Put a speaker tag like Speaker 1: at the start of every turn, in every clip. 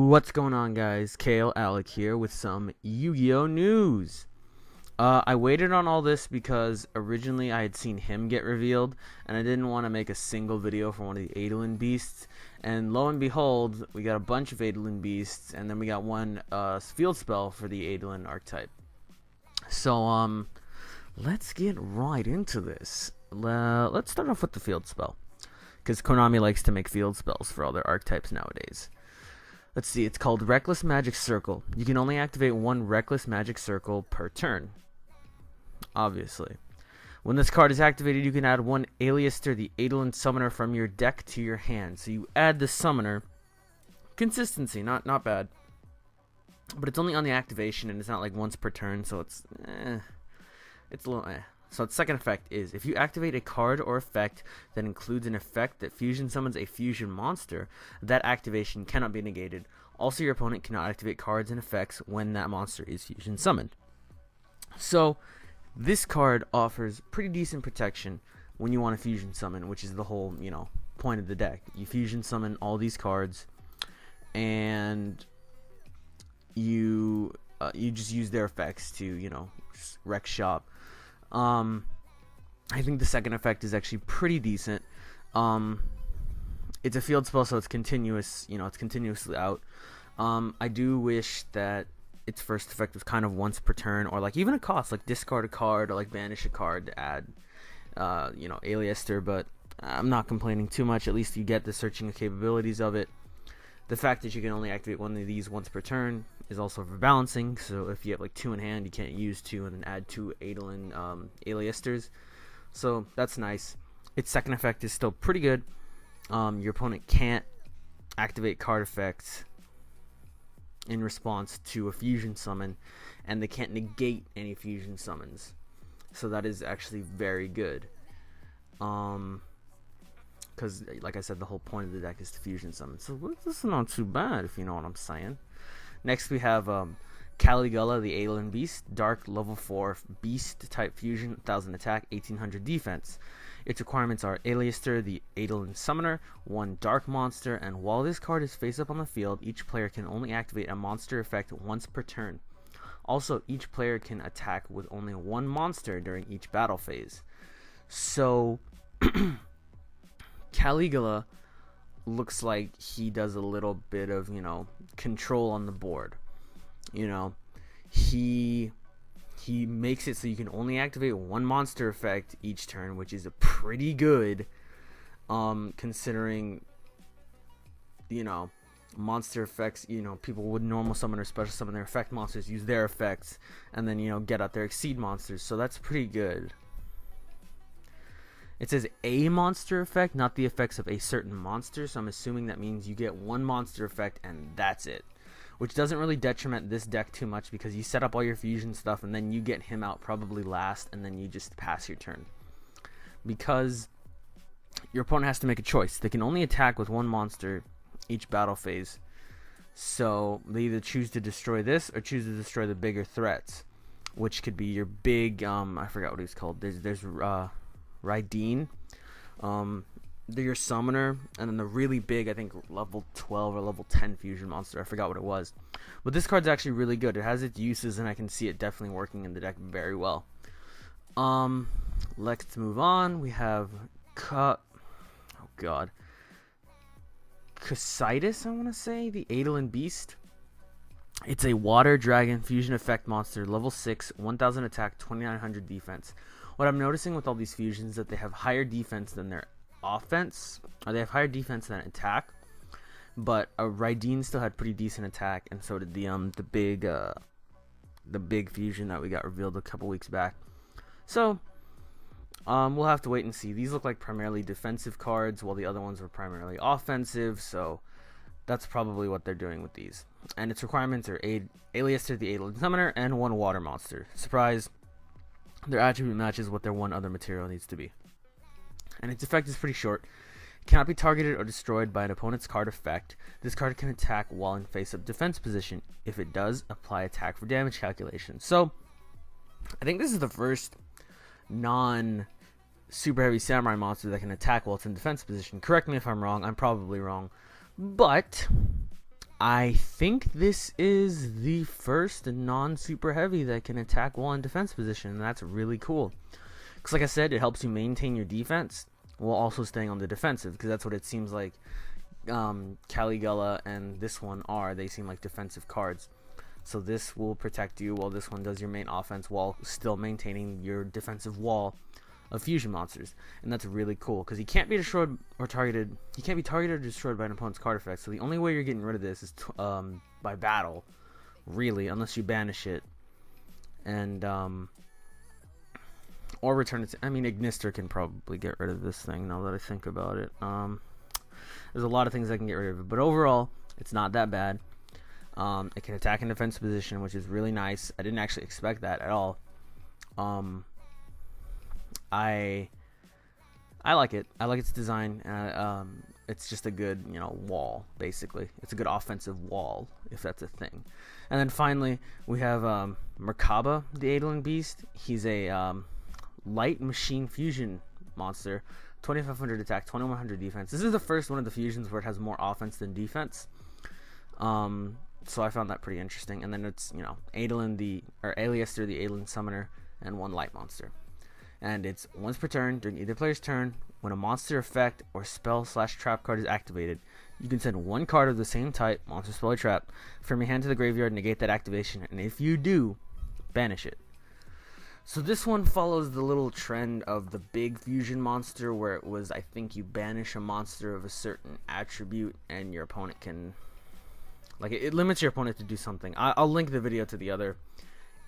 Speaker 1: What's going on, guys? Kale Alec here with some Yu-Gi-Oh news. I waited on all this because originally I had seen him get revealed, and I didn't want to make a single video for one of the Eidolon beasts. And lo and behold, we got a bunch of Eidolon beasts, and then we got one field spell for the Eidolon archetype. So let's get right into this. Let's start off with the field spell, because Konami likes to make field spells for all their archetypes nowadays. Let's see, it's called Reckless Magic Circle. You can only activate one Reckless Magic Circle per turn. Obviously. When this card is activated, you can add one Aliaster, the Eidolon Summoner, from your deck to your hand. So you add the Summoner. Consistency, not bad. But it's only on the activation, and it's not like once per turn, so it's a little So its second effect is, if you activate a card or effect that includes an effect that fusion summons a fusion monster, that activation cannot be negated. Also, your opponent cannot activate cards and effects when that monster is fusion summoned. So, this card offers pretty decent protection when you want to fusion summon, which is the whole, point of the deck. You fusion summon all these cards, and you just use their effects to, wreck shop. I think the second effect is actually pretty decent. It's a field spell, so it's continuous, it's continuously out. I do wish that its first effect was kind of once per turn, or like even a cost, like discard a card or like banish a card to add, Aliaster, but I'm not complaining too much. At least you get the searching capabilities of it. The fact that you can only activate one of these once per turn is also for balancing, so if you have like two in hand, you can't use two and then add two Eidolon Aliasters. So that's nice. Its second effect is still pretty good. Your opponent can't activate card effects in response to a fusion summon, and they can't negate any fusion summons. So that is actually very good. Because, like I said, the whole point of the deck is to fusion summon. So this is not too bad, if you know what I'm saying. Next, we have Caligula, the Eidolon Beast. Dark, level 4, Beast type fusion, 1000 attack, 1800 defense. Its requirements are Aliaster, the Eidolon Summoner, one Dark Monster, and while this card is face up on the field, each player can only activate a monster effect once per turn. Also, each player can attack with only one monster during each battle phase. So, Caligula looks like he does a little bit of, control on the board. He makes it so you can only activate one monster effect each turn, which is a pretty good, considering, monster effects, people would normal summon or special summon their effect monsters, use their effects, and then, get out their exceed monsters, so that's pretty good. It says a monster effect, not the effects of a certain monster, so I'm assuming that means you get one monster effect and that's it. Which doesn't really detriment this deck too much, because you set up all your fusion stuff and then you get him out probably last, and then you just pass your turn. Because your opponent has to make a choice. They can only attack with one monster each battle phase. So they either choose to destroy this or choose to destroy the bigger threats, which could be your big, I forgot what he's called. There's Raideen, they're your summoner, and then the really big, I think level 12 or level 10 fusion monster, I forgot what it was. But this card's actually really good. It has its uses, and I can see it definitely working in the deck very well. Let's move on. We have Casitas, I want to say, the Eidolon Beast. It's a water dragon fusion effect monster, level 6, 1000 attack, 2900 defense. What I'm noticing with all these fusions is that they have higher defense than their offense, or they have higher defense than attack. But Raideen still had pretty decent attack, and so did the big fusion that we got revealed a couple weeks back. So we'll have to wait and see. These look like primarily defensive cards, while the other ones were primarily offensive. So that's probably what they're doing with these. And its requirements are Aliaster, the Eidolon Summoner, and one water monster. Surprise! Their attribute matches what their one other material needs to be. And its effect is pretty short. It cannot be targeted or destroyed by an opponent's card effect. This card can attack while in face-up defense position. If it does, apply attack for damage calculation. So, I think this is the first non-super heavy samurai monster that can attack while it's in defense position. Correct me if I'm wrong. I'm probably wrong. But I think this is the first non-super heavy that can attack while in defense position, and that's really cool. Because like I said, it helps you maintain your defense while also staying on the defensive, because that's what it seems like Caligula and this one are. They seem like defensive cards. So this will protect you while this one does your main offense while still maintaining your defensive wall of fusion monsters. And that's really cool because he can't be destroyed or targeted. He can't be targeted or destroyed by an opponent's card effect. So the only way you're getting rid of this is by battle, really, unless you banish it and or return it. I mean, Ignister can probably get rid of this thing now that I think about it. There's a lot of things I can get rid of it, but overall, it's not that bad. It can attack in defense position, which is really nice. I didn't actually expect that at all. I like it. I like its design. It's just a good, wall, basically. It's a good offensive wall, if that's a thing. And then finally, we have Merkaba, the Eidolon beast. He's a light machine fusion monster. 2500 attack, 2100 defense. This is the first one of the fusions where it has more offense than defense. So I found that pretty interesting. And then it's, Eidolon Aliaster, the Eidolon summoner, and one light monster. And it's once per turn during either player's turn. When a monster effect or spell/trap card is activated, you can send one card of the same type, monster, spell, or trap, from your hand to the graveyard and negate that activation. And if you do, banish it. So this one follows the little trend of the big fusion monster where it was, I think, you banish a monster of a certain attribute and your opponent can... it limits your opponent to do something. I'll link the video to the other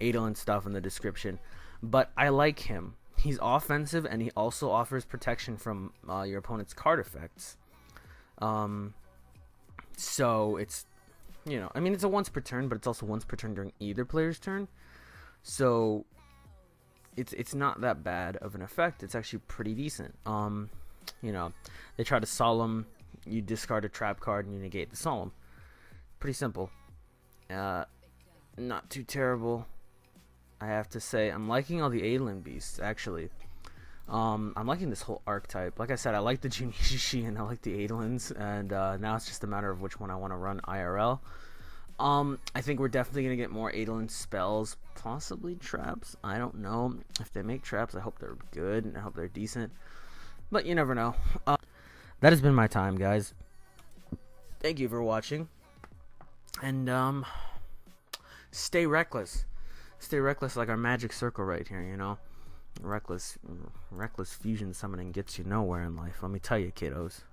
Speaker 1: Eidolon stuff in the description. But I like him. He's offensive and he also offers protection from your opponent's card effects. So it's, it's a once per turn, but it's also once per turn during either player's turn. So it's not that bad of an effect. It's actually pretty decent. They try to solemn, you discard a trap card and you negate the solemn. Pretty simple. Not too terrible, I have to say. I'm liking all the Eidolon beasts, actually. I'm liking this whole archetype. Like I said, I like the Junichi and I like the Eidolons, and now it's just a matter of which one I want to run IRL. I think we're definitely going to get more Eidolon spells, possibly traps. I don't know. If they make traps, I hope they're good and I hope they're decent. But you never know. That has been my time, guys. Thank you for watching. And stay reckless. Stay reckless like our magic circle right here, Reckless fusion summoning gets you nowhere in life. Let me tell you, kiddos.